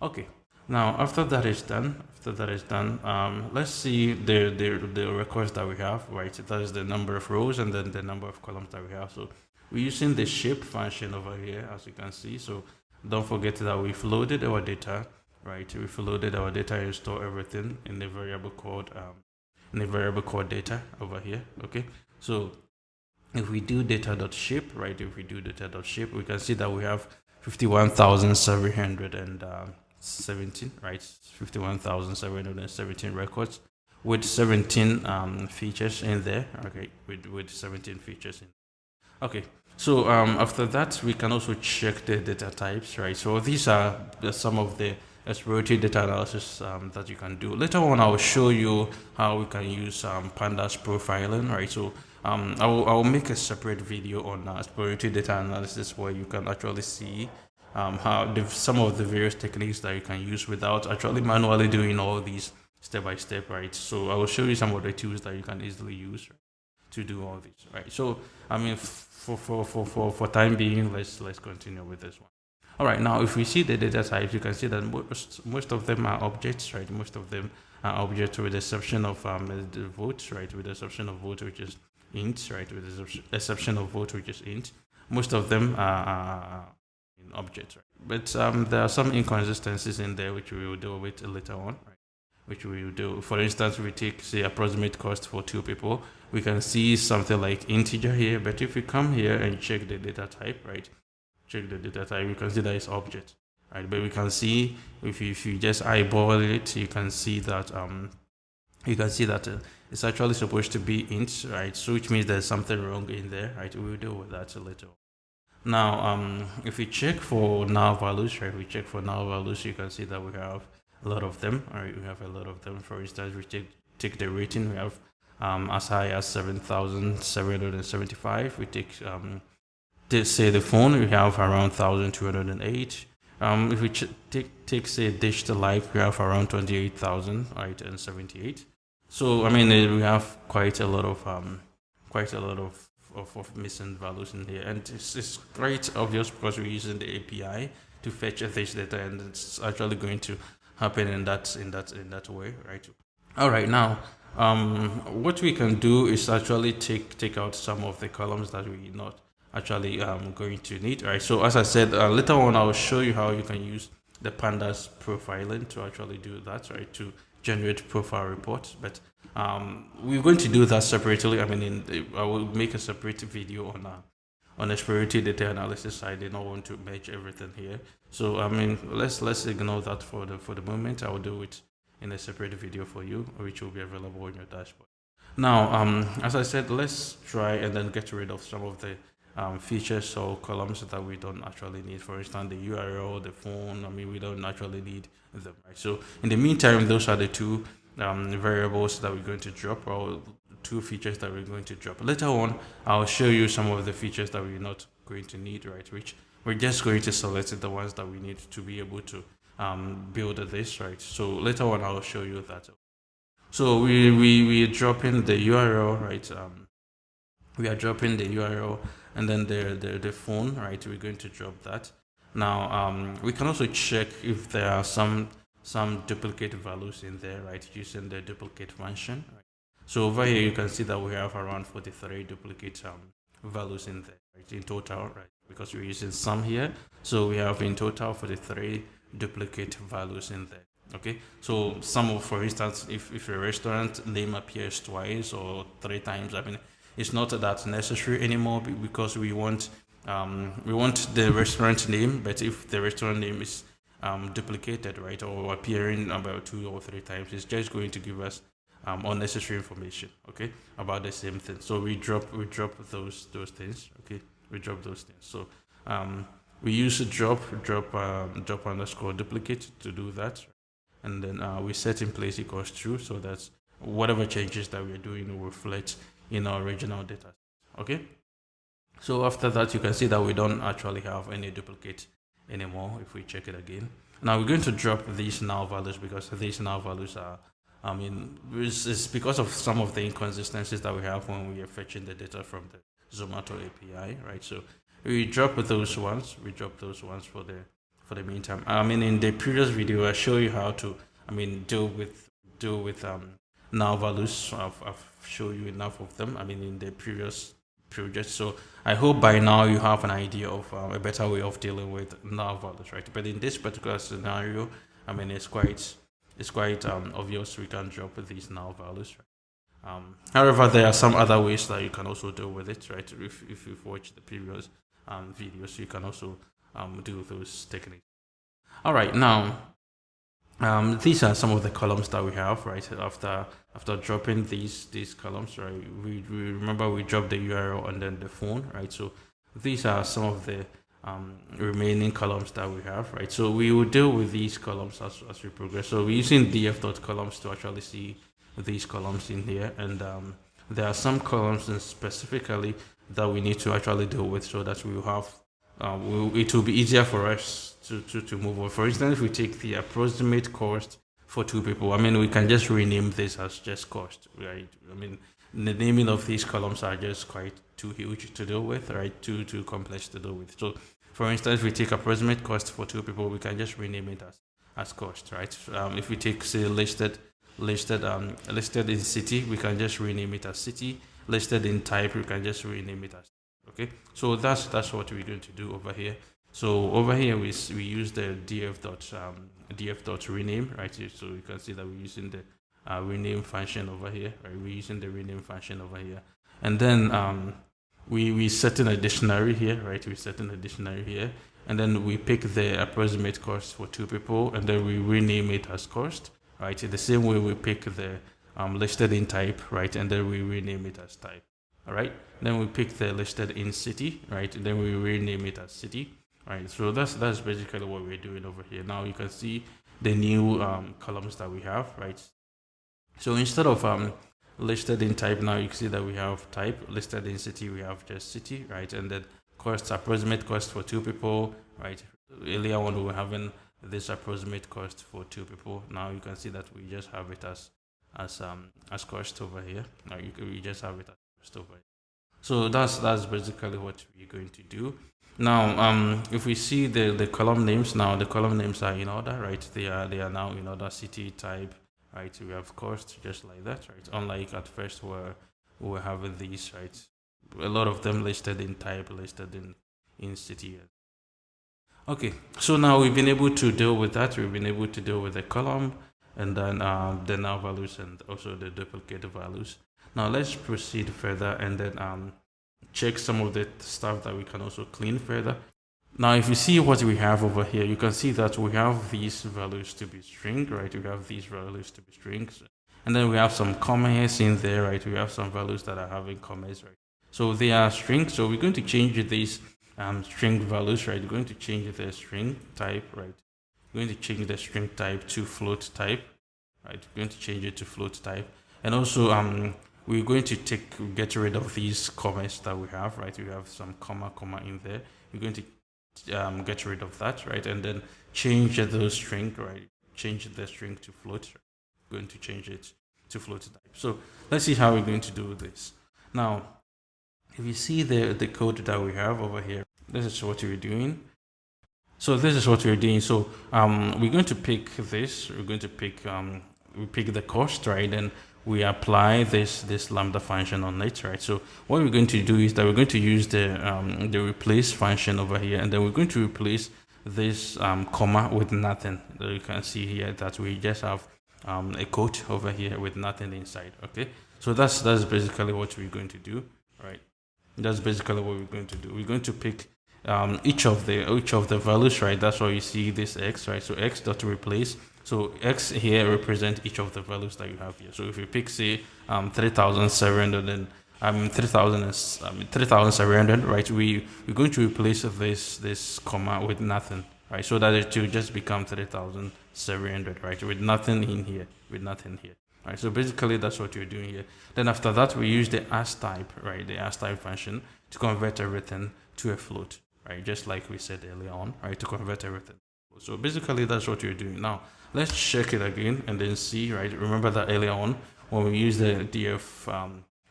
Okay. Now, let's see the records that we have, right? That is the number of rows and then the number of columns that we have. So we're using the shape function over here, as you can see. So don't forget that we've loaded our data, right? We've loaded our data and store everything in the variable called data over here. Okay. So if we do data.shape, right? If we do data.shape, we can see that we have 51,717, right? 51,717 records with 17 features in there. Okay, with 17 features in. Okay, so after that, we can also check the data types, right? So these are some of the exploratory data analysis that you can do. Later on, I'll show you how we can use pandas profiling, right? So I will make a separate video on exploratory data analysis where you can actually see how some of the various techniques that you can use without actually manually doing all these step by step, right? So I will show you some of the tools that you can easily use to do all this, right? So I mean, for time being, let's continue with this one. All right, now if we see the data types, you can see that most of them are objects, right? Most of them are objects with the exception of the vote, right? With the exception of vote, which is int, right? With the exception of vote, which is int. Most of them are in objects, right? But there are some inconsistencies in there which we will deal with later on, right? Which we will do. For instance, we take say approximate cost for two people. We can see something like integer here, but if we come here and check the data type, right? Check the data type, you can see that it's object, right? But we can see if you just eyeball it, you can see that it's actually supposed to be int, right? So which means there's something wrong in there, right? We'll deal with that a little. Now, if we check for null values, right? We check for null values, you can see that we have a lot of them. All right, we have a lot of them. For instance, we take the rating. We have as high as 7,775. We take say the phone. We have around 1,208. If we take say digital life, we have around 28,000, right, and 78. So I mean, we have quite a lot of missing values in here, and it's quite obvious because we're using the API to fetch this data, and it's actually going to happen in that way, right? All right, now what we can do is actually take out some of the columns that we not actually going to need, right? So as I said, later on I'll show you how you can use the pandas profiling to actually do that, right? To generate profile reports, but we're going to do that separately. I mean, I will make a separate video on exploratory data analysis. I did not want to merge everything here, so I mean, let's ignore that for the moment. I will do it in a separate video for you, which will be available on your dashboard. Now, as I said, let's try and then get rid of some of the features or columns that we don't actually need. For instance, the URL, the phone. I mean, we don't actually need them, right? So in the meantime, those are the two variables that we're going to drop, or two features that we're going to drop. Later on, I'll show you some of the features that we're not going to need, right? Which we're just going to select the ones that we need to be able to build this, right? So later on, I'll show you that. So we dropping the URL, right? We are dropping the URL and then the phone, right? We're going to drop that. Now, we can also check if there are some duplicate values in there, right? Using the duplicate function. Right? So over here, you can see that we have around 43 duplicate values in there, right? In total, right? Because we're using some here. So we have in total 43 duplicate values in there. Okay, so some of, for instance, if a restaurant name appears twice or three times, I mean, it's not that necessary anymore because we want the restaurant name, but if the restaurant name is duplicated, right, or appearing about two or three times, it's just going to give us unnecessary information, okay, about the same thing. So we drop those things, okay, we drop those things. So we use a drop underscore duplicate to do that, and then we set in place equals true, so that whatever changes that we're doing will reflect in our original data. Okay. So after that, you can see that we don't actually have any duplicate anymore if we check it again. Now we're going to drop these null values because these null values are, I mean, it's because of some of the inconsistencies that we have when we are fetching the data from the Zomato API, right? So we drop those ones. We drop those ones for the meantime. I mean, in the previous video, I show you how to, deal with null values. I've shown you enough of them. I mean, in the previous project. So I hope by now you have an idea of a better way of dealing with null values, right? But in this particular scenario, I mean, it's quite obvious we can drop these null values, right? However, there are some other ways that you can also deal with it, right? If you've watched the previous videos, you can also do those techniques. All right, now these are some of the columns that we have, right? After dropping these columns, right? We remember we dropped the URL and then the phone, right? So these are some of the remaining columns that we have, right? So we will deal with these columns as we progress. So we're using df.columns to actually see these columns in here, and there are some columns specifically that we need to actually deal with so that we will have it will be easier for us to move on. For instance, if we take the approximate cost for two people, I mean, we can just rename this as just cost, right? I mean, the naming of these columns are just quite too huge to deal with, right? Too complex to deal with. So, for instance, if we take approximate cost for two people, we can just rename it as cost, right? If we take, say, listed in city, we can just rename it as city. Listed in type, we can just rename it as. Okay, so that's what we're going to do over here. So over here we use the df dot rename, right? So you can see that we're using the rename function over here, right? We're using the rename function over here, and then we set in a dictionary here, right? We set in a dictionary here, and then we pick the approximate cost for two people, and then we rename it as cost, right? In the same way we pick the listed in type, right? And then we rename it as type. All right, then we pick the listed in city, right? And then we rename it as city, right? So that's basically what we're doing over here. Now you can see the new columns that we have, right? So instead of listed in type, now you can see that we have type. Listed in city, we have just city, right? And then cost, approximate cost for two people, right? Earlier on we were having this approximate cost for two people. Now you can see that we just have it as cost over here. Now we just have it as over. So that's basically what we're going to do. Now, if we see the column names, now the column names are in order, right? They are now in order: city, type, right? We have cost, just like that, right? Unlike at first where we were having these, right? A lot of them listed in type, listed in city. Okay, so now we've been able to deal with that. We've been able to deal with the column, and then the null values and also the duplicate values. Now let's proceed further and then check some of the stuff that we can also clean further. Now, if you see what we have over here, you can see that we have these values to be string, right? We have these values to be strings. And then we have some commas in there, right? We have some values that are having commas, right? So they are strings. So we're going to change these string values, right? We're going to change the string type, right? We're going to change the string type to float type, right? We're going to change it to float type. And also, we're going to get rid of these commas that we have, right? We have some comma in there. We're going to get rid of that, right? And then change the string, right? Change the string to float. Right? We're going to change it to float type. So let's see how we're going to do this. Now, if you see the code that we have over here, this is what we're doing. So this is what we're doing. So we're going to pick this. We're going to pick we pick the cost, right? And we apply this lambda function on it, right? So what we're going to do is that we're going to use the replace function over here, and then we're going to replace this comma with nothing. So you can see here that we just have a quote over here with nothing inside. Okay, so that's basically what we're going to do, right? That's basically what we're going to do. We're going to pick each of the values, right? That's why you see this x, right? So x dot replace. So x here represent each of the values that you have here. So if you pick, say, 3,700 and 3,700, right? We're going to replace this comma with nothing, right? So that it will just become 3,700, right? With nothing in here, right? So basically that's what you're doing here. Then after that, we use the as type, right? The as type function to convert everything to a float, right? Just like we said earlier on, right? To convert everything. So basically that's what you're doing. Now let's check it again and then see, right? Remember that earlier on when we use the df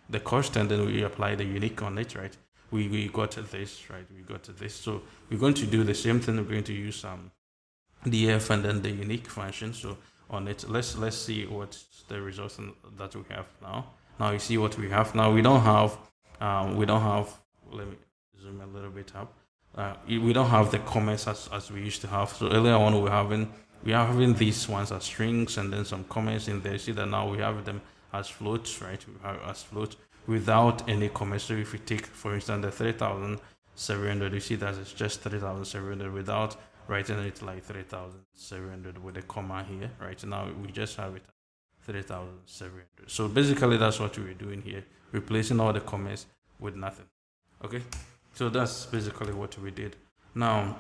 the cost and then we apply the unique on it, right? We got this, right? We got this. So we're going to do the same thing. We're going to use df and then the unique function. So on it, let's see what the results that we have now. Now you see what we have now. We don't have let me zoom a little bit up. We don't have the comments as we used to have. So earlier on we are having these ones as strings and then some comments in there. See that now we have them as floats, right? We have as floats without any comments. So if we take, for instance, the 3,700, you see that it's just 3,700 without writing it like 3,700 with a comma here, right? Now we just have it 3,700. So basically, that's what we're doing here, replacing all the comments with nothing. Okay, so that's basically what we did. Now,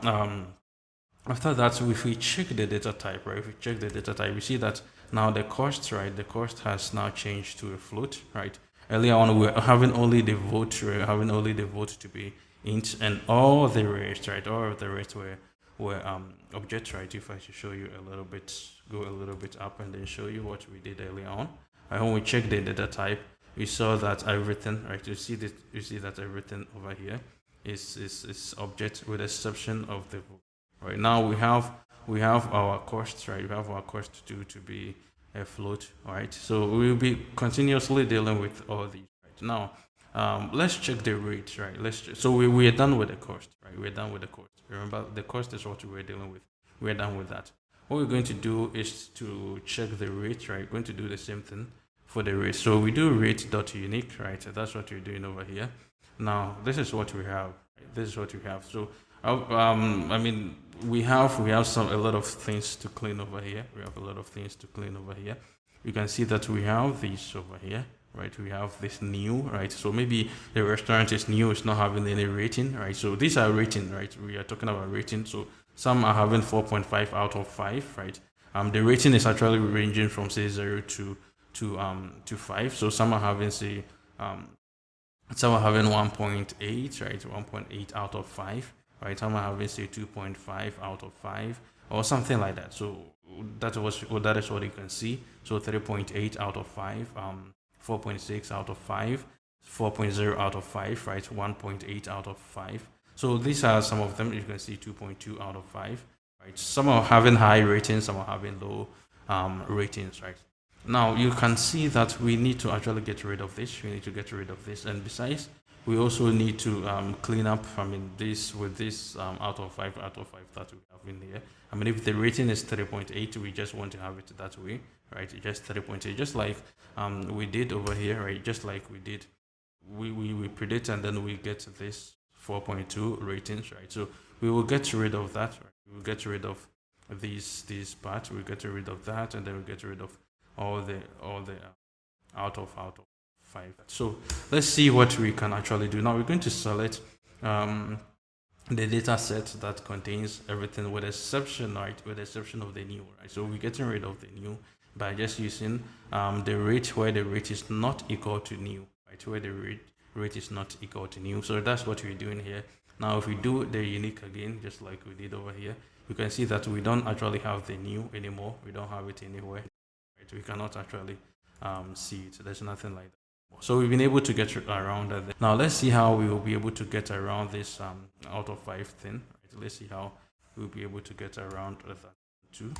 after that, if we check the data type, right? If we check the data type, we see that now the cost, right? The cost has now changed to a float, right? Earlier on, we were having only the vote, to be int, and all the rest, right? All of the rest were objects, right? If I should show you a little bit, go a little bit up, and then show you what we did earlier on. And when we check the data type, we saw that everything, right? You see that everything over here is object with exception of the vote. Right now we have our costs, right? We have our cost to be a float, all right? So we'll be continuously dealing with all these. Right now, let's check the rate, right? So we are done with the cost, right? We're done with the cost. Remember, the cost is what we were dealing with. We're done with that. What we're going to do is to check the rate, right? We're going to do the same thing for the rate. So we do rate.unique, right? So that's what we're doing over here. Now this is what we have. Right? This is what we have. So I mean, we have a lot of things to clean over here. We have a lot of things to clean over here. You can see that we have these over here, right? We have this new, right? So maybe the restaurant is new, it's not having any rating, right? So these are rating, right? We are talking about rating. So some are having 4.5 out of 5, right? The rating is actually ranging from say 0 to 5. So some are having say some are having 1.8, right? 1.8 out of 5, right? Some are having say 2.5 out of 5 or something like that. So that is what you can see. So 3.8 out of 5, 4.6 out of 5, 4.0 out of 5, right? 1.8 out of 5. So these are some of them. You can see 2.2 out of 5, right? Some are having high ratings, some are having low ratings, right? Now you can see that we need to actually get rid of this. We need to get rid of this, and besides, we also need to clean up. I mean, this with this out of 5 that we have in here. I mean, if the rating is 3.8, we just want to have it that way, right? Just 3.8, just like we did over here, right? Just like we did, we predict and then we get this 4.2 ratings, right? So we will get rid of that, right? We will get rid of these parts. We'll get rid of that, and then we'll get rid of all the out of 5. So let's see what we can actually do. Now we're going to select the data set that contains everything with exception, right? With the exception of the new, right? So we're getting rid of the new by just using the rate where the rate is not equal to new, right? Where the rate is not equal to new. So that's what we're doing here. Now if we do the unique again, just like we did over here, you can see that we don't actually have the new anymore. We don't have it anywhere. Right? We cannot actually see it. There's nothing like that. So we've been able to get around that. Now let's see how we will be able to get around this out of 5 thing. Right? Let's see how we'll be able to get around that too.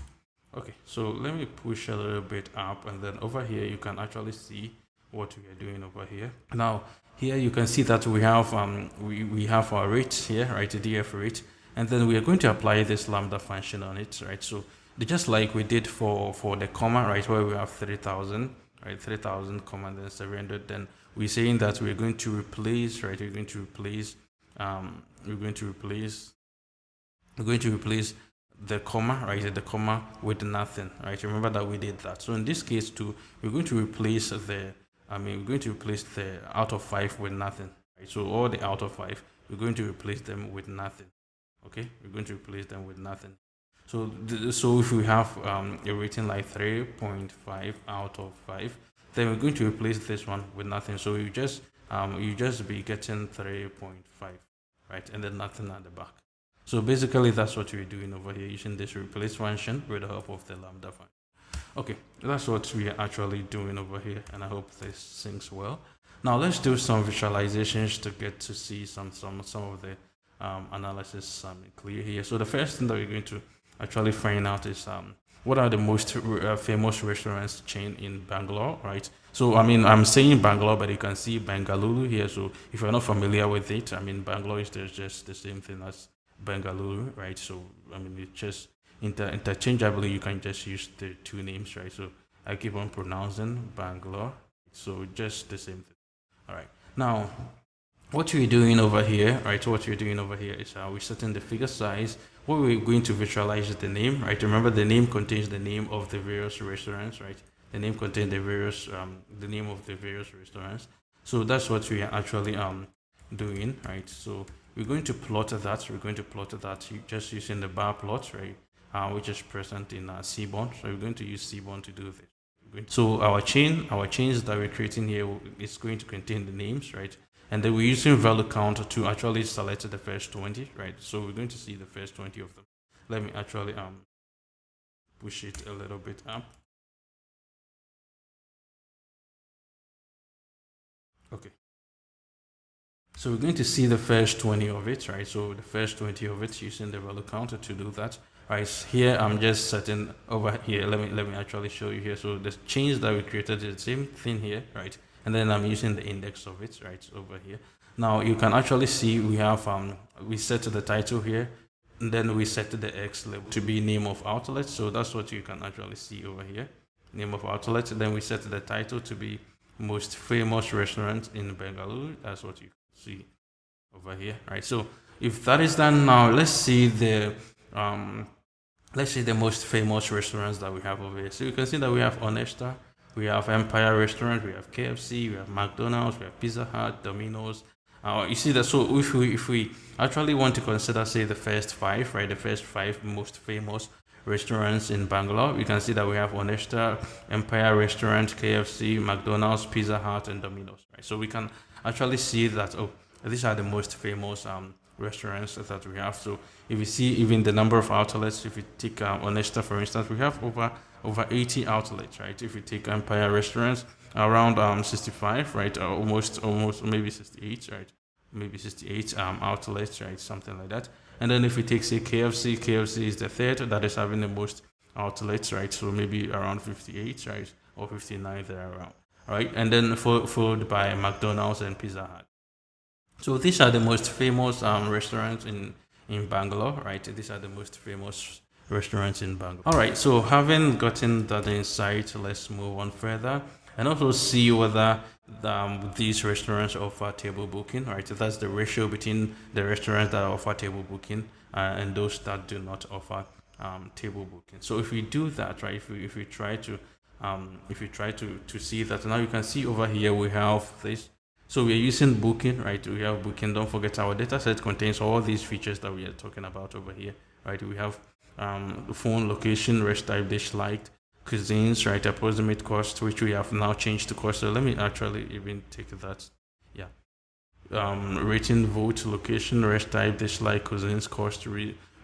Okay, so let me push a little bit up, and then over here you can actually see what we are doing over here. Now here you can see that we have we have our rate here, right? The df rate, and then we are going to apply this lambda function on it, right? So just like we did for the comma, right, where we have 3,000, right, 3,000 comma then 700, then we're saying that we're going to replace, right, we're going to replace the comma, right, the comma with nothing, right? Remember that we did that. So in this case too, we're going to replace the out of 5 with nothing, right? So all the out of 5, we're going to replace them with nothing. Okay, we're going to replace them with nothing. So if we have a rating like 3.5 out of 5, then we're going to replace this one with nothing. So you just be getting 3.5, right, and then nothing at the back. So basically that's what we're doing over here, using this replace function with the help of the lambda function. Okay, that's what we are actually doing over here, and I hope this syncs well. Now let's do some visualizations to get to see some of the analysis clear here. So the first thing that we're going to actually find out is what are the most famous restaurants chain in Bangalore, right? So I mean, I'm saying Bangalore, but you can see Bengaluru here. So if you're not familiar with it, I mean, Bangalore is just the same thing as Bengaluru, right? So I mean, it's just interchangeably you can just use the two names, right? So I keep on pronouncing Bangalore, so just the same thing. All right. Now, what we're doing over here, right? What we're doing over here is we're setting the figure size. What we're going to visualize is the name, right? Remember, the name contains the name of the various restaurants, right? The name contains the name of the various restaurants. So that's what we are actually doing, right? So we're going to plot that. We're going to plot that just using the bar plot, right? Which is present in Seaborn. So we're going to use Seaborn to do this. So our chains that we're creating here is going to contain the names, right? And then we're using value count to actually select the first 20, right? So we're going to see the first 20 of them. Let me actually push it a little bit up. Okay. So we're going to see the first 20 of it, right? So the first 20 of it using the value counter to do that. Right here, I'm just setting over here. Let me actually show you here. So the change that we created is the same thing here, right? And then I'm using the index of it, right, over here. Now you can actually see we have we set the title here, and then we set the X label to be name of outlet. So that's what you can actually see over here, name of outlet. And then we set the title to be most famous restaurant in Bengaluru. That's what you see over here, right? So if that is done now, um let's see the most famous restaurants that we have over here. So you can see that we have Honesta, we have Empire Restaurant, we have KFC, we have McDonald's, we have Pizza Hut, Domino's. You see that. So if we actually want to consider, say, the first five, right, the first five most famous restaurants in Bangalore, we can see that we have Honesta, Empire Restaurant, KFC, McDonald's, Pizza Hut, and Domino's, right? So we can actually see that, oh, these are the most famous restaurants that we have. So if you see even the number of outlets, if you take Honesta, for instance, we have over 80 outlets, right? If you take Empire Restaurants, around 65, right? Almost maybe 68, right? Maybe 68 outlets, right? Something like that. And then if we take, say, KFC is the third that is having the most outlets, right? So maybe around 58, right? Or 59 there around, right? And then followed by McDonald's and Pizza Hut. So these are the most famous restaurants in Bangalore, right? These are the most famous restaurants in Bangalore. All right, so having gotten that insight, let's move on further and also see whether these restaurants offer table booking, right? So that's the ratio between the restaurants that offer table booking and those that do not offer table booking. So if we do that, right, if we try to see that, now you can see over here we have this. So we are using booking, right? We have booking. Don't forget our data set contains all these features that we are talking about over here, right? We have the phone, location, rest type, dish liked, cuisines, right? Approximate cost, which we have now changed to cost. So let me actually even take that. Yeah. Rating, vote, location, rest type, dish like, cuisines, cost,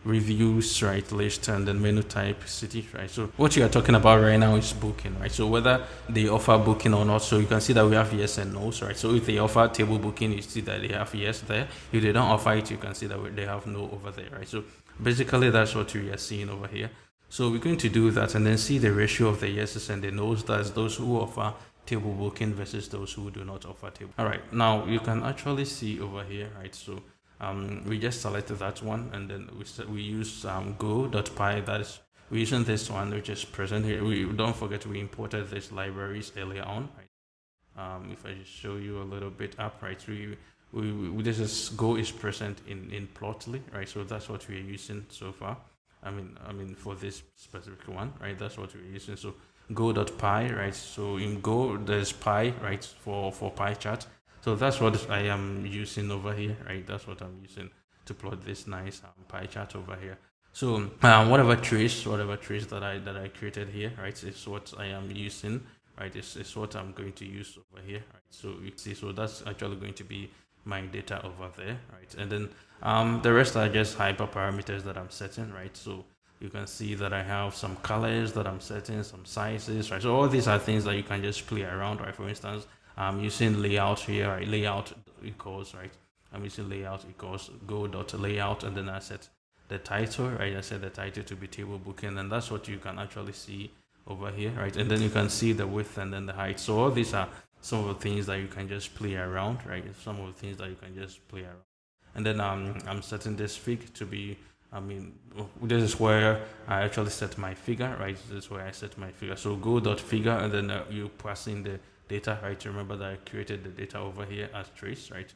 reviews, right, list, and then menu type, city, right? So what you are talking about right now is booking, right? So whether they offer booking or not, so you can see that we have yes and no's, right? So if they offer table booking, you see that they have yes there. If they don't offer it, you can see that they have no over there, right? So basically that's what we are seeing over here. So we're going to do that and then see the ratio of the yeses and the no's. That's those who offer table booking versus those who do not offer table. All right, now you can actually see over here, right? So we just selected that one and then we use go.py. That is, we're using this one which is present here. We don't forget we imported these libraries earlier on, right? If I just show you a little bit up, right? We this is go is present in Plotly, right? So that's what we're using so far. I mean for this specific one, right? That's what we're using. So go.py, right? So in Go there's py, right? For pie chart. So that's what I am using over here, right? That's what I'm using to plot this nice pie chart over here. So whatever trace that I created here, right, is what I am using, right? It's what I'm going to use over here, right? So you see, so that's actually going to be my data over there, right? And then the rest are just hyperparameters that I'm setting, right? So you can see that I have some colors that I'm setting, some sizes, right? So all these are things that you can just play around, right? For instance, I'm using layout here, right? Layout equals, right? I'm using layout equals go.layout, and then I set the title, right? I set the title to be table booking, and that's what you can actually see over here, right? And then you can see the width and then the height. So all these are some of the things that you can just play around, right? Some of the things that you can just play around. And then I'm setting this fig to be, this is where I actually set my figure, right? This is where I set my figure. So go.figure, and then you pass in the data, right? Remember that I created the data over here as trace, right?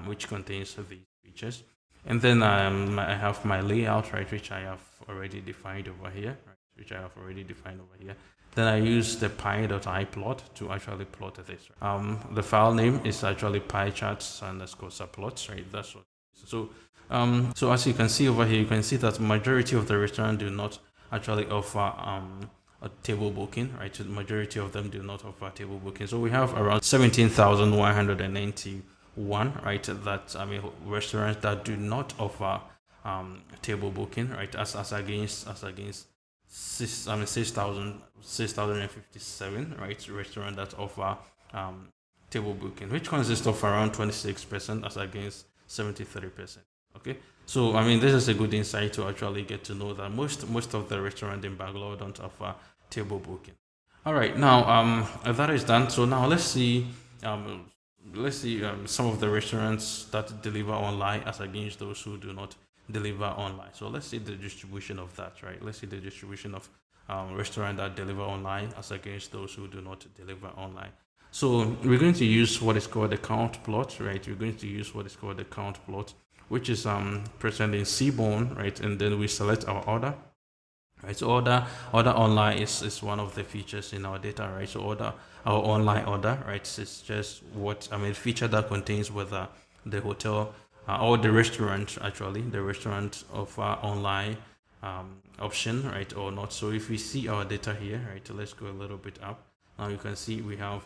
Which contains these features. And then I have my layout, right? Which I have already defined over here, right? Which I have already defined over here. Then I use the py.iplot to actually plot this. The file name is actually pie_subplots, right? That's what. So, so as you can see over here, you can see that majority of the restaurants do not actually offer a table booking, right? So the majority of them do not offer table booking. So we have around 17,191, right? That restaurants that do not offer table booking, right? As against 6,057, right? Restaurant that offer table booking, which consists of around 26% as against 73%. Okay, so this is a good insight to actually get to know that most of the restaurants in Bangalore don't offer table booking. All right, now that is done. So now let's see some of the restaurants that deliver online as against those who do not deliver online. So let's see the distribution of that, right? Let's see the distribution of restaurants that deliver online as against those who do not deliver online. So we're going to use what is called the count plot, right? We're going to use what is called the count plot, which is present in Seaborn, right? And then we select our order, right? So order online is one of the features in our data, right? So our online order, right? It's just feature that contains whether the hotel or the restaurant, actually the restaurant offer online option, right, or not. So if we see our data here, right, let's go a little bit up. Now you can see you have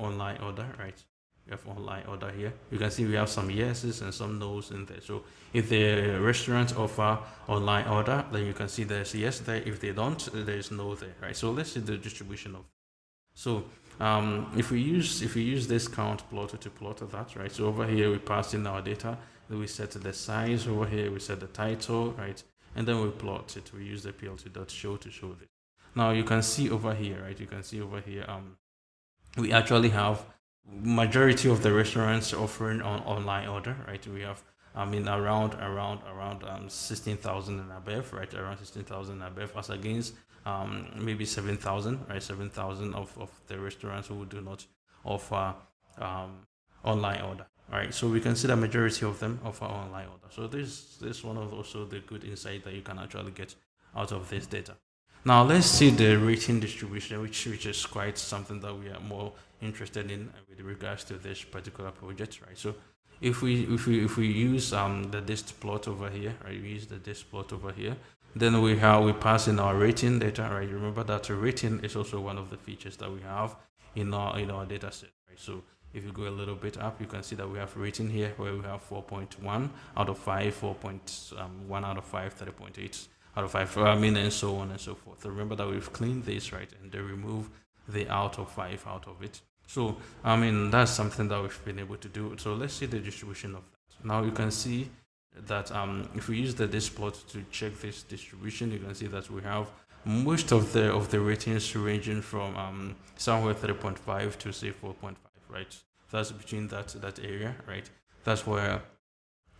online order, right? You have online order here. You can see we have some yeses and some no's in there. So if the restaurants offer online order, then you can see there's yes there. If they don't, there's no there, right? So let's see the distribution of. So if we use this count plotter to plot that, right? So over here we pass in our data, then we set the size. Over here we set the title, right? And then we plot it. We use the plt.show to show this. Now you can see over here, right? You can see over here, we actually have majority of the restaurants offering on online order, right? We have, around 16,000 and above, right? Around 16,000 and above, as against maybe 7,000, right? 7,000 of the restaurants who do not offer online order. All right, so we can see the majority of them offer online order. So this is one of also the good insight that you can actually get out of this data. Now let's see the rating distribution, which is quite something that we are more interested in with regards to this particular project, right? So if we use the dist plot over here, right? We use the dist plot over here. Then we pass in our rating data, right? Remember that rating is also one of the features that we have in our data set, right? So if you go a little bit up, you can see that we have rating here where we have 4.1 out of 5, 4.1 out of 5, 3.8 out of 5, and so on and so forth. So remember that we've cleaned this, right, and they remove the out of 5 out of it. So that's something that we've been able to do. So let's see the distribution of that. Now you can see that if we use the dist plot to check this distribution, you can see that we have most of the ratings ranging from somewhere 3.5 to say 4.5, right? That's between that area, right? That's where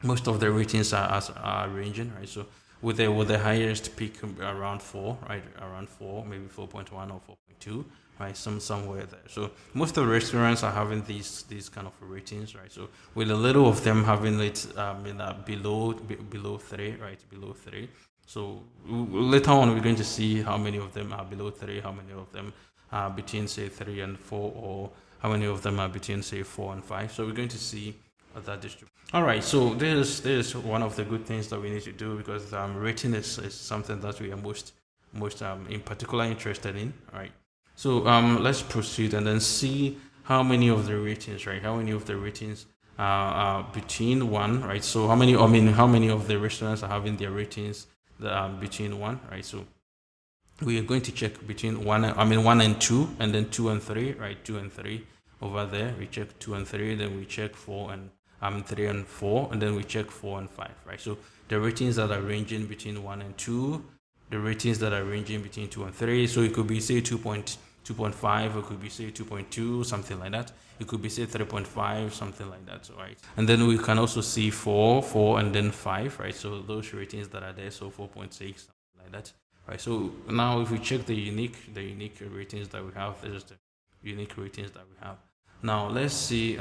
most of the ratings are ranging, right? So with the highest peak around 4, right? Around 4, maybe 4.1 or 4.2, right? Somewhere there. So most of the restaurants are having these kind of ratings, right? So with a little of them having it below 3, right? Below 3. So later on we're going to see how many of them are below 3, how many of them are between say 3 and 4, or how many of them are between say 4 and 5. So we're going to see that distribution. All right, so this is one of the good things that we need to do, because rating is something that we are most in particular interested in. All right, so let's proceed and then see how many of the ratings, right? How many of the ratings are between 1, right? So how many of the restaurants are having their ratings between 1, right? So we are going to check between 1 and 2, and then 2 and 3, right? 2 and 3 over there. We check 2 and 3, then we check 4 and 3 and 4, and then we check 4 and 5, right? So the ratings that are ranging between 1 and 2, the ratings that are ranging between 2 and 3. So it could be say 2.5, it could be say 2.2, something like that. It could be say 3.5, something like that, right? And then we can also see 4, and then 5, right? So those ratings that are there, so 4.6, something like that, right? So now if we check the unique ratings that we have, this is the unique ratings that we have. Now let's see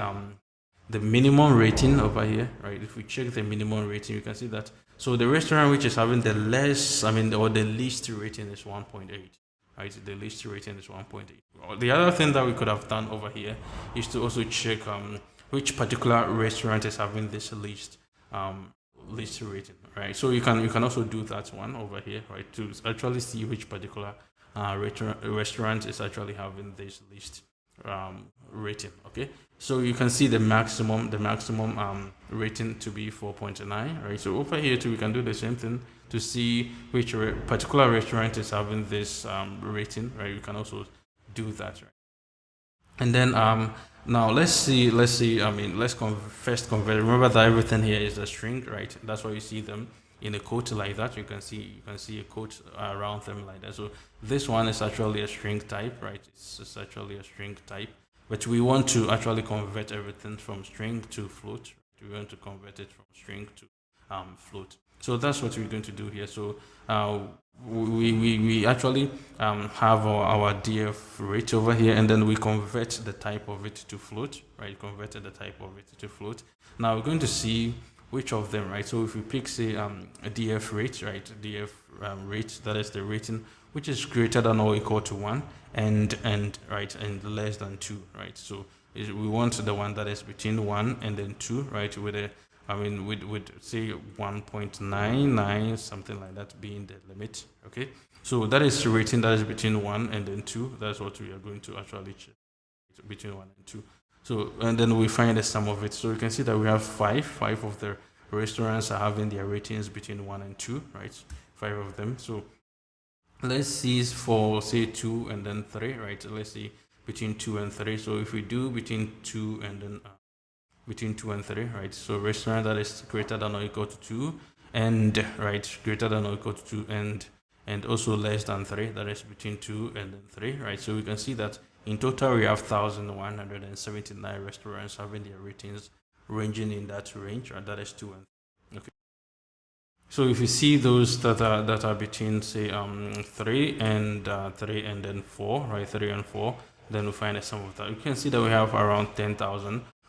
the minimum rating over here, right? If we check the minimum rating, you can see that. So the restaurant which is having the less, or the least rating is 1.8, right? The least rating is 1.8. The other thing that we could have done over here is to also check which particular restaurant is having this least rating, right? So you can also do that one over here, right? To actually see which particular restaurant is actually having this least rating. Okay, so you can see the maximum rating to be 4.9, right? So over here too, we can do the same thing to see which particular restaurant is having this rating, right? You can also do that, right? And then now let's see first convert. Remember that everything here is a string, right? That's why you see them in a quote like that. You can see a quote around them like that. So this one is actually a string type, right? It's actually a string type, but we want to actually convert everything from string to float. We want to convert it from string to float. So that's what we're going to do here. So we actually have our df rate over here, and then we convert the type of it to float, right? Converted the type of it to float. Now we're going to see which of them, right? So if we pick say a df rate, right? Df rate, that is the rating which is greater than or equal to 1 and right, and less than 2, right? So we want the one that is between 1 and then 2, right? With a with say 1.99, something like that being the limit. Okay, so that is the rating that is between 1 and then 2. That's what we are going to actually check, between 1 and 2. So, and then we find the sum of it. So you can see that we have five of the restaurants are having their ratings between 1 and 2, right? 5 of them. So let's see for say 2 and then 3, right? Let's see between 2 and 3. So if we do between 2 and then between 2 and 3, right? So restaurant that is greater than or equal to 2, and right, greater than or equal to 2, and also less than 3, that is between 2 and then 3, right? So we can see that in total we have 1,179 restaurants having their ratings ranging in that range, right? That is 2 and 3. Okay. So if you see those that are between say 3 and then 4, right? 3 and 4, then we find the sum of that. You can see that we have around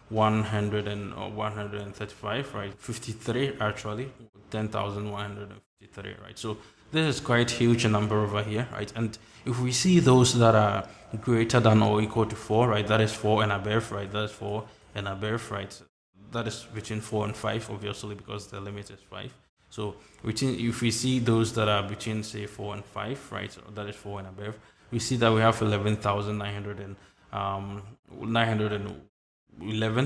135, right? 53 actually, 10,153, right? So this is quite huge number over here, right? And if we see those that are greater than or equal to 4, right? That is 4 and above, right? That is 4 and above, right? That is between 4 and 5, obviously, because the limit is 5. So if we see those that are between say 4 and 5, right? So that is 4 and above. We see that we have 911,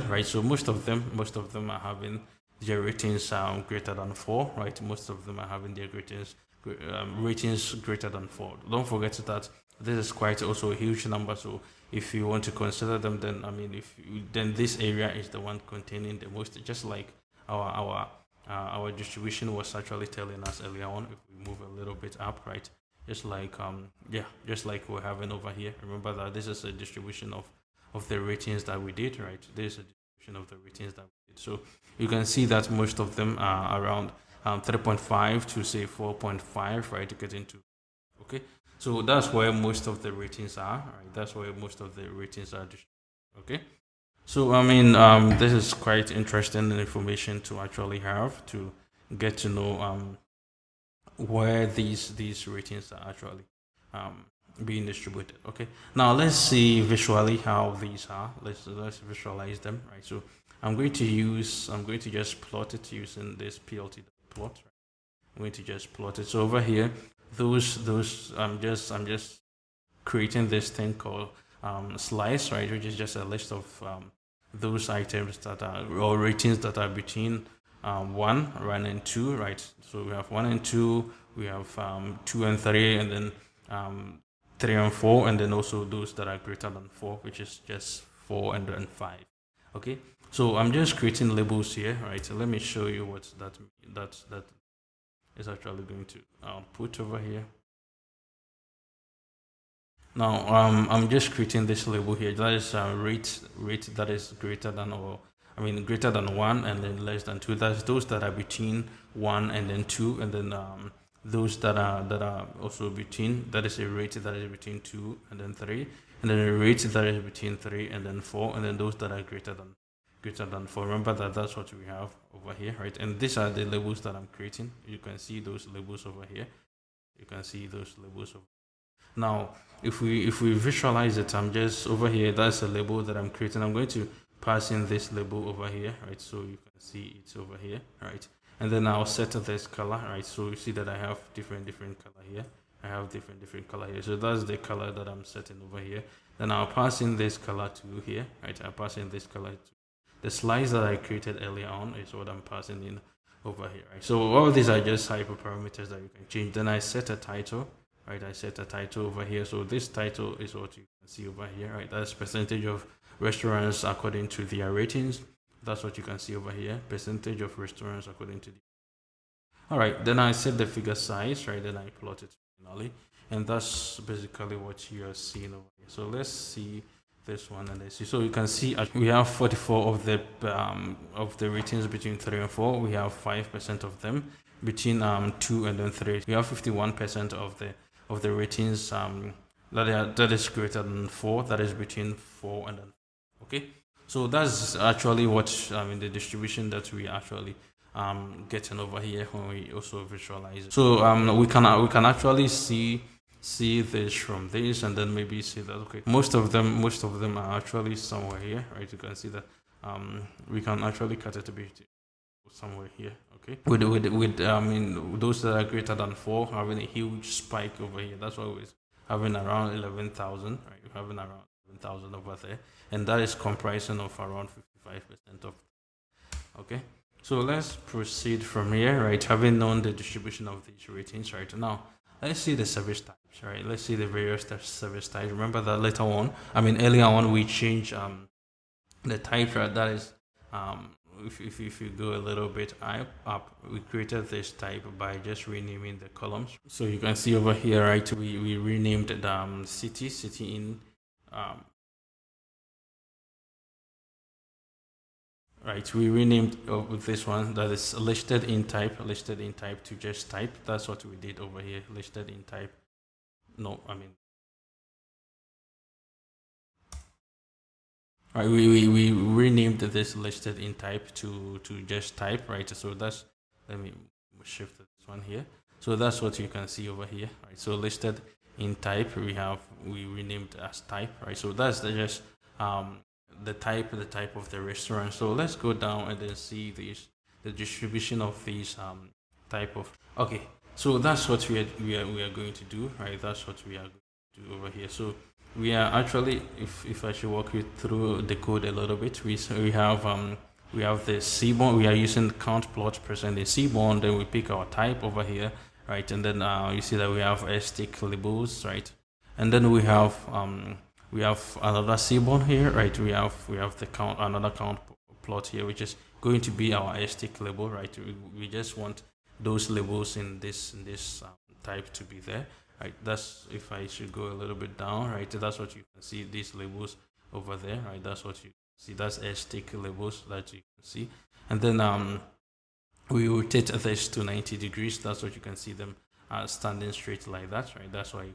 right? So most of them are having their ratings greater than 4, right? Most of them are having their ratings greater than 4. Don't forget that this is quite also a huge number. So if you want to consider them, then then this area is the one containing the most, just like our distribution was actually telling us earlier on. If we move a little bit up, right, just like just like we're having over here. Remember that this is a distribution of the ratings that we did, right? This is a distribution of the ratings that we did. So you can see that most of them are around 3.5 to say 4.5, right, to get into. Okay, so that's where most of the ratings are, right? That's where most of the ratings are. Okay. So this is quite interesting information to actually have to get to know where these ratings are actually being distributed. Okay, now let's see visually how these are. Let's visualize them, right? So I'm going to just plot it using this plt plot. Right? I'm going to just plot it. So over here, those I'm just creating this thing called slice, right, which is just a list of those items that are, or ratings that are between 1 and 2, right? So we have 1 and 2, we have 2 and 3, and then 3 and 4, and then also those that are greater than 4, which is just 4 and then 5. Okay, So I'm just creating labels here, right? So let me show you what that is actually going to put over here. Now, I'm just creating this label here. That is rate that is greater than, or I mean greater than one, and then less than two. That's those that are between one and then two, and then those that are also between. That is a rate that is between two and then three, and then a rate that is between three and then four, and then those that are greater than four. Remember that that's what we have over here, right? And these are the labels that I'm creating. You can see those labels over here. You can see those labels over. Now, if we visualize it, I'm just over here. That's a label that I'm creating. I'm going to pass in this label over here, right? So you can see it's over here, right? And then I'll set this color, right? So you see that I have different color here. I have different color here. So that's the color that I'm setting over here. Then I'll pass in this color to here, right? I'll pass in this color to the slice that I created earlier on is what I'm passing in over here, right? So all of these are just hyperparameters that you can change. Then I set a title, right? I set a title over here. So this title is what you can see over here, right? That's percentage of restaurants according to their ratings. That's what you can see over here. Percentage of restaurants according to the. All right. Then I set the figure size, right? Then I plot it finally, and that's basically what you are seeing over here. So let's see this one, and let's see. So you can see we have 44 of the ratings between 3 and 4. We have 5% of them between 2 and then 3. We have 51% of the ratings that is greater than 4. That is between 4 and then. Okay, so that's actually what the distribution that we actually getting over here when we also visualize it. So we can actually see this from this, and then maybe see that okay, most of them are actually somewhere here, right? You can see that we can actually cut it a bit somewhere here, okay, with those that are greater than 4 having a huge spike over here. That's why we're having around 11,000, right? We're having around 11,000 over there, and that is comprising of around 55% of. Okay, so let's proceed from here, right? Having known the distribution of these ratings, right? Now let's see the service types, right? Let's see the various service types. Remember that earlier on we changed the type, right? That is if you go a little bit up, we created this type by just renaming the columns. So you can see over here, right? We renamed it city in right. We renamed this one that is listed in type to just type. That's what we did over here. Listed in type. No, right, we renamed this listed in type to just type, right? So that's, let me shift this one here. So that's what you can see over here, right? So listed in type, we renamed as type, right? So that's just the type of the restaurant. So let's go down and then see the distribution of these type of. Okay, so that's what we are going to do, right? That's what we are going to do over here. So we are actually, if I should walk you through the code a little bit, we have the seaborn. We are using count plot percent in seaborn. Then we pick our type over here, right? And then you see that we have stick labels, right? And then we have another seaborn here, right? We have the another count plot here, which is going to be our stick label, right? We just want those labels in this type to be there. Right, that's, if I should go a little bit down, right, that's what you can see, these labels over there, right? That's what you see, that's stick labels that you can see. And then we rotate this to 90 degrees. That's what you can see them standing straight like that, right? That's why you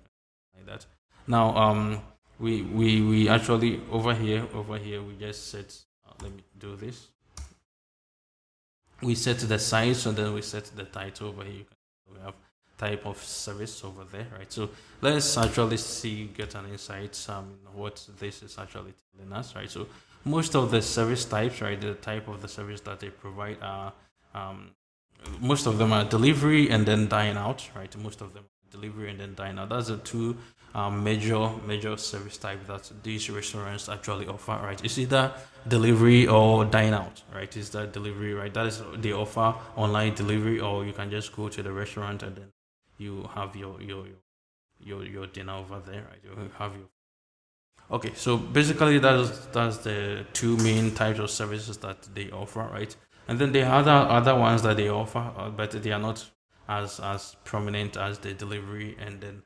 can like that. Now we actually over here we just set let me do this. We set the size, and then we set the title over here. We have type of service over there, right? So let's actually get an insight what this is actually telling us, right? So most of the service types, right, the type of the service that they provide are most of them are delivery and then dine out, right? Most of them are delivery and then dine out. That's the two major service type that these restaurants actually offer, right? It's either delivery or dine out, right? Is that delivery, right? That is, they offer online delivery, or you can just go to the restaurant and then you have your dinner over there, right? You have your. Okay, so basically that's the two main types of services that they offer, right? And then the other ones that they offer, but they are not as prominent as the delivery and then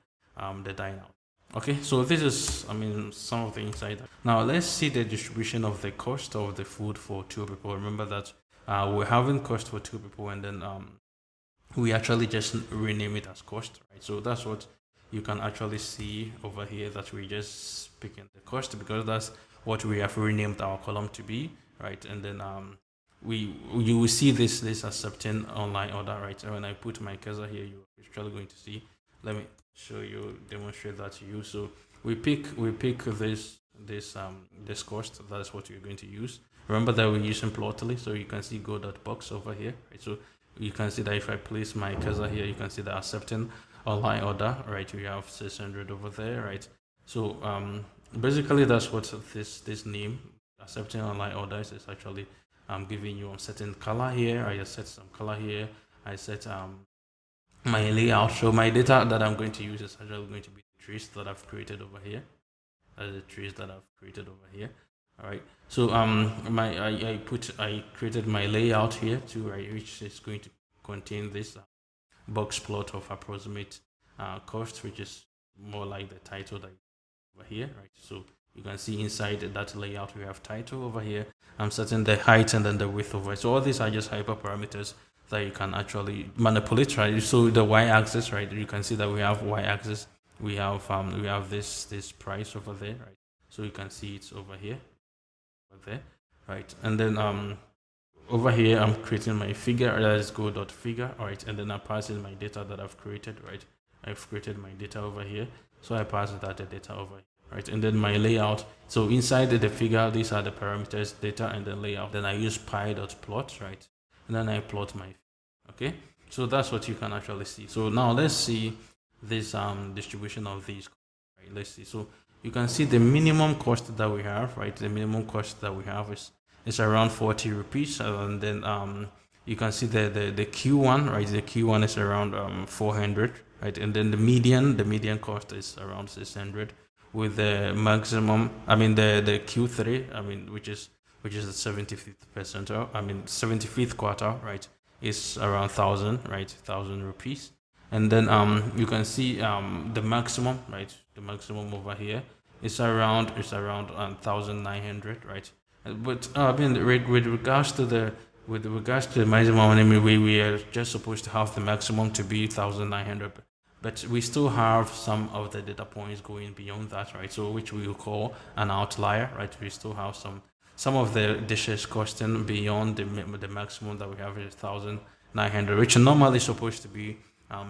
the dine out. Okay, so this is, I mean, some of the insight. Now let's see the distribution of the cost of the food for two people. Remember that we're having cost for two people, and then we actually just rename it as cost, right? So that's what you can actually see over here, that we just picking the cost because that's what we have renamed our column to be, right? And then you will see this accepting online order, right? And when I put my cursor here, you're actually going to see. Let me show you, demonstrate that to you. So we pick this cost. That's what you're going to use. Remember that we're using Plotly, so you can see go.box over here, right? So you can see that if I place my cursor here, you can see the accepting online order, right? We have 600 over there, right? So basically that's what this name accepting online orders is actually giving you a certain color here. I just set some color here. I set my layout. So my data that I'm going to use is actually going to be the trees that I've created over here. The trees that I've created over here. All right. So I created my layout here too, right, which is going to contain this box plot of approximate cost, which is more like the title that over here, right? So you can see inside that layout we have title over here. I'm setting the height and then the width over it. So all these are just hyperparameters that you can actually manipulate, right? So the y-axis, right? You can see that we have y-axis. We have this price over there, right? So you can see it's over here, over there, right? And then over here I'm creating my figure. Let's go dot figure, all right? And then I pass in my data that I've created, right? I've created my data over here, so I pass that the data over here, right? And then my layout. So inside the figure, these are the parameters, data, and then layout. Then I use py.plot, right? And then I plot my, okay? So that's what you can actually see. So now let's see this distribution of these, right? Let's see. So you can see the minimum cost that we have, right? The minimum cost that we have is around 40 rupees, and then you can see the Q1, right? The Q1 is around 400, right? And then the median cost is around 600, with the maximum, I mean the Q3, I mean which is the 75th percentile, I mean 75th quarter, right? Is around 1,000, right? 1,000 rupees. And then you can see the maximum, right? The maximum over here is around 1,900, right? But I mean, with regards to the maximum, I mean, we are just supposed to have the maximum to be 1,900, but we still have some of the data points going beyond that, right? So which we will call an outlier, right? We still have some of the dishes costing beyond the maximum that we have is 1,900, which normally supposed to be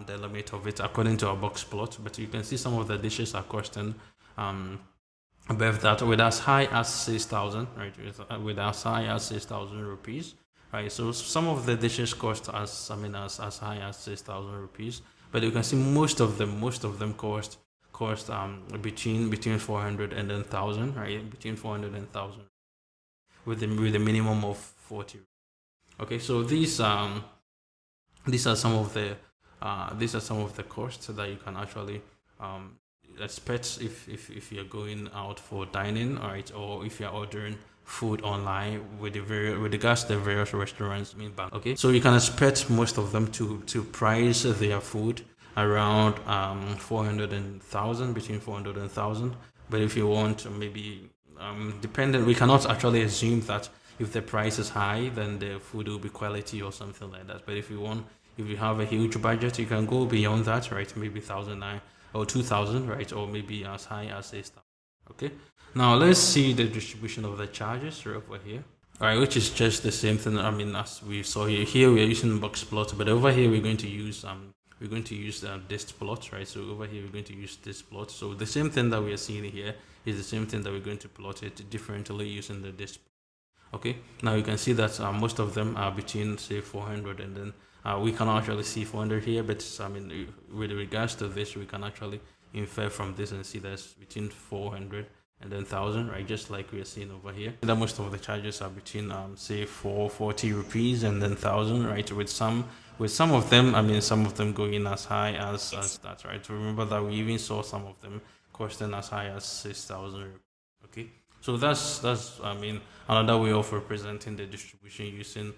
the limit of it according to our box plot. But you can see some of the dishes are costing above that, with as high as 6,000, right? With as high as 6,000 rupees, right? So some of the dishes cost as high as 6,000 rupees, but you can see most of them cost between 400 and then 1,000, right? Between 400 and 1,000, with a minimum of 40. Okay, so these are some of the costs that you can actually expect if you're going out for dining, all right, or if you're ordering food online with regards to the various restaurants, I mean, bank. Okay, so you can expect most of them to price their food around 400 and 1,000, between 400 and 1,000. But if you want, maybe dependent, we cannot actually assume that if the price is high, then the food will be quality or something like that. But if you have a huge budget, you can go beyond that, right? Maybe 1,009 or 2,000, right? Or maybe as high as 6,000. Okay. Now let's see the distribution of the charges right over here. All right, which is just the same thing. I mean, as we saw here. Here we are using box plot, but over here we're going to use dist plot, right? So over here we're going to use this plot. So the same thing that we are seeing here is the same thing that we're going to plot it differently using the dist. Okay, now you can see that most of them are between, say, 400, and then we can actually see 400 here, but I mean, with regards to this, we can actually infer from this and see that's between 400 and then 1,000, right? Just like we are seeing over here. That most of the charges are between, say, 440 rupees and then 1,000, right? With some of them, I mean, some of them going as high as that, right? Remember that we even saw some of them costing as high as 6,000. Okay, so that's I mean another way of representing the distribution using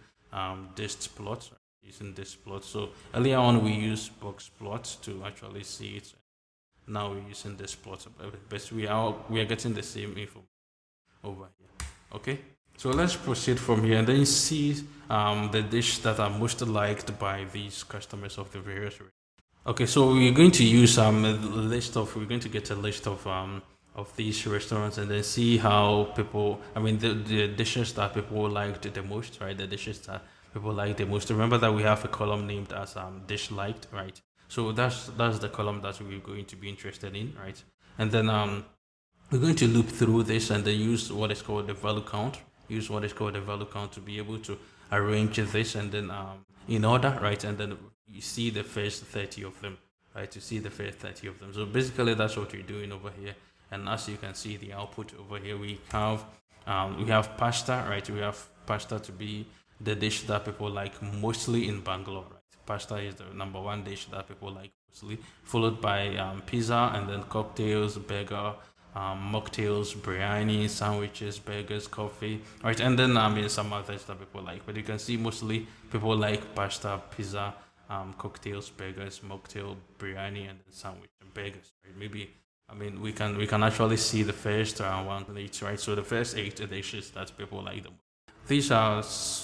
dist plot, using dist plot. So earlier on we used box plot to actually see it. Now we're using this plot, but we are getting the same info over here. Okay, so let's proceed from here and then see the dish that are most liked by these customers of the various. Okay, so we're going to use a list of we're going to get a list of these restaurants and then see how people I mean the dishes that people liked the most, right? The dishes that people like the most. Remember that we have a column named as dish liked, right? So that's the column that we're going to be interested in, right? And then we're going to loop through this and then use what is called the value count. Use what is called the value count to be able to arrange this and then in order, right? And then you see the first 30 of them, right? You see the first 30 of them. So basically, that's what you're doing over here. And as you can see, the output over here, we have pasta, right? We have pasta to be the dish that people like mostly in Bangalore, right? Pasta is the number one dish that people like mostly, followed by pizza and then cocktails, burger, mocktails, biryani, sandwiches, burgers, coffee, right? And then I mean some others that people like, but you can see mostly people like pasta, pizza, cocktails, burgers, mocktail, biryani, and then sandwich and burgers, right? Maybe I mean we can actually see the first one and eight, right? So the first eight dishes that people like them. These are,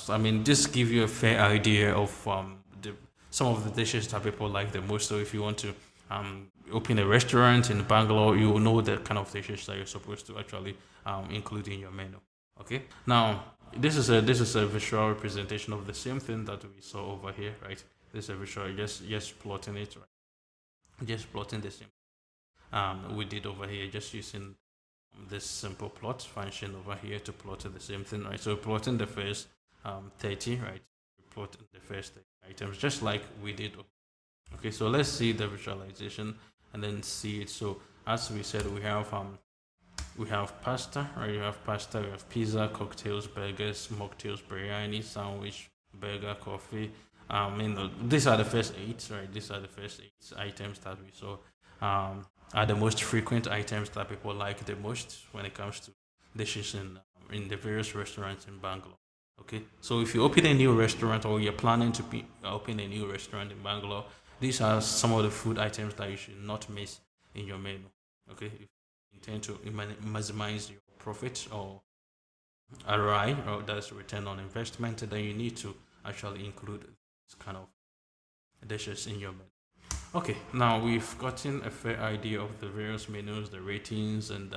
I mean, this give you a fair idea of some of the dishes that people like the most. So if you want to open a restaurant in Bangalore, you will know the kind of dishes that you're supposed to actually include in your menu. Okay. Now this is a visual representation of the same thing that we saw over here, right? This is a visual, just plotting it, right? Just plotting the same we did over here, just using this simple plot function over here to plot the same thing, right? So plotting the first 30, right? Plotting the first 30 items, just like we did. Okay, so let's see the visualization and then see it. So as we said, we have pasta, right? You have pasta, we have pizza, cocktails, burgers, mocktails, biryani, sandwich, burger, coffee. These are the first eight, right? These are the first eight items that we saw. Are the most frequent items that people like the most when it comes to dishes in the various restaurants in Bangalore. Okay, so if you open a new restaurant or you're planning to open a new restaurant in Bangalore, these are some of the food items that you should not miss in your menu. Okay, if you intend to maximize your profit or ROI, or that's return on investment, then you need to actually include this kind of dishes in your menu. Okay, now we've gotten a fair idea of the various menus, the ratings, and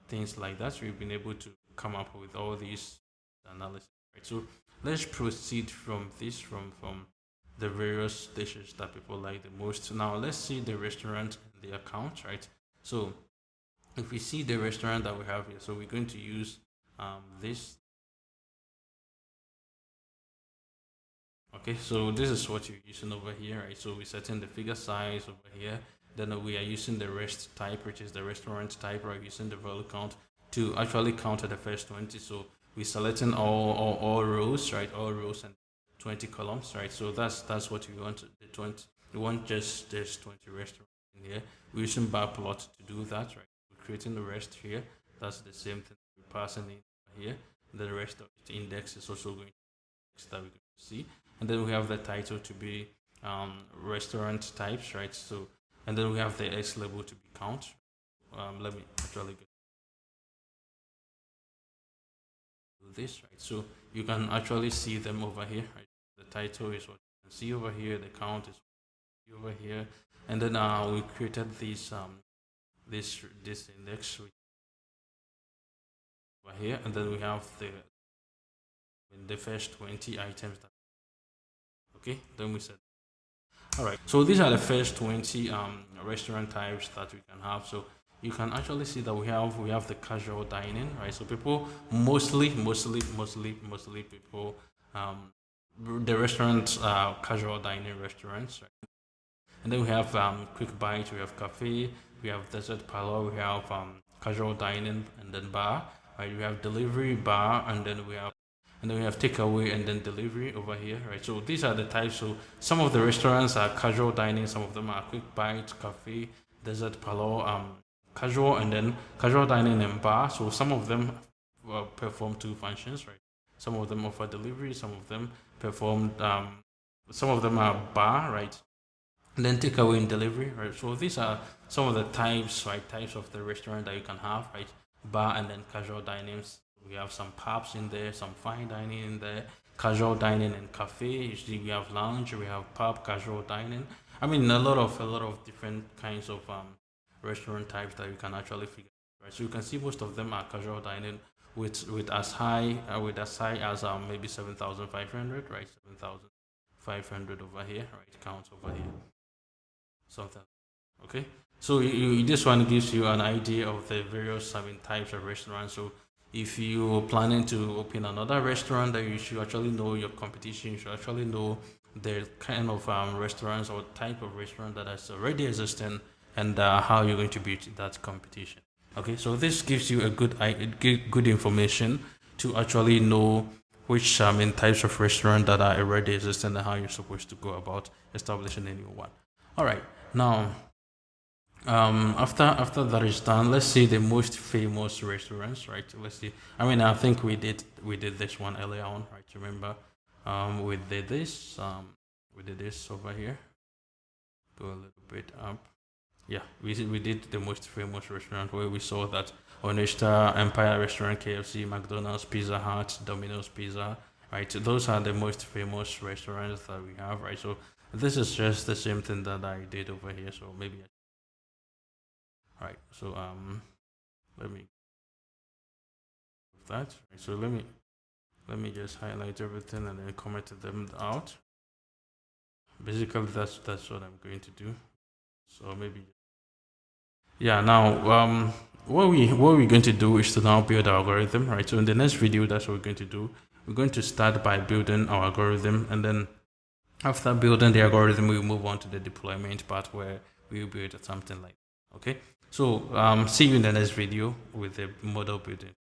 things like that. We've been able to come up with all these analysis. Right? So let's proceed from this, from the various dishes that people like the most. Now let's see the restaurant and the account, right? So if we see the restaurant that we have here, so we're going to use this. Okay, so this is what you're using over here, right? So we're setting the figure size over here. Then we are using the rest type, which is the restaurant type, right? Using the value count to actually count the first 20. So we're selecting all rows, right? All rows and 20 columns, right? So that's what we want. The 20. We want just 20 restaurants in here. We're using bar plot to do that, right? We're creating the rest here. That's the same thing we're passing in here. The rest of the index is also going to that we're going to see, and then we have the title to be restaurant types, right? So and then we have the X label to be count. Let me actually do this, right? So you can actually see them over here, right? The title is what you can see over here, the count is over here, and then we created this index over here, and then we have the first 20 items that, okay, then we said all right, so these are the first 20 restaurant types that we can have. So you can actually see that we have the casual dining, right? So people mostly people the restaurants casual dining restaurants, right? And then we have quick bite, we have cafe, we have desert parlor, we have casual dining and then bar, right? We have delivery bar, and then we have takeaway and then delivery over here, right? So these are the types. So some of the restaurants are casual dining, some of them are quick bite, cafe, desert parlor, casual and then casual dining and bar. So some of them perform two functions, right? Some of them offer delivery, some of them perform, some of them are bar, right? And then takeaway and delivery, right? So these are some of the types, right? Types of the restaurant that you can have, right? Bar and then casual dinings. We have some pubs in there, some fine dining in there, casual dining and cafe. Usually we have lounge, we have pub, casual dining. I mean, a lot of different kinds of restaurant types that you can actually figure out, right? So you can see most of them are casual dining with as high as maybe 7,500, right? 7,500 over here, right? Counts over here, something. Okay, so this one gives you an idea of the various types of restaurants. So if you're planning to open another restaurant, then you should actually know your competition. You should actually know the kind of restaurants or type of restaurant that is already existing, and how you're going to beat that competition. Okay, so this gives you a good information to actually know which types of restaurant that are already existing and how you're supposed to go about establishing a new one. All right, now after that is done, let's see the most famous restaurants, right? Let's see. I mean, I think we did this one earlier on, right? Remember, we did this over here. Go a little bit up. Yeah, we did the most famous restaurant where we saw that Onesta, Empire Restaurant, KFC, McDonald's, Pizza Hut, Domino's Pizza, right? Those are the most famous restaurants that we have, right? So this is just the same thing that I did over here. So maybe, right. So let me do that. Right, so let me just highlight everything and then comment them out. Basically, that's what I'm going to do. So maybe, yeah. Now, what we're going to do is to now build our algorithm, right? So in the next video, that's what we're going to do. We're going to start by building our algorithm, and then after building the algorithm, we'll move on to the deployment part where we'll build something like that. Okay. So see you in the next video with the model building.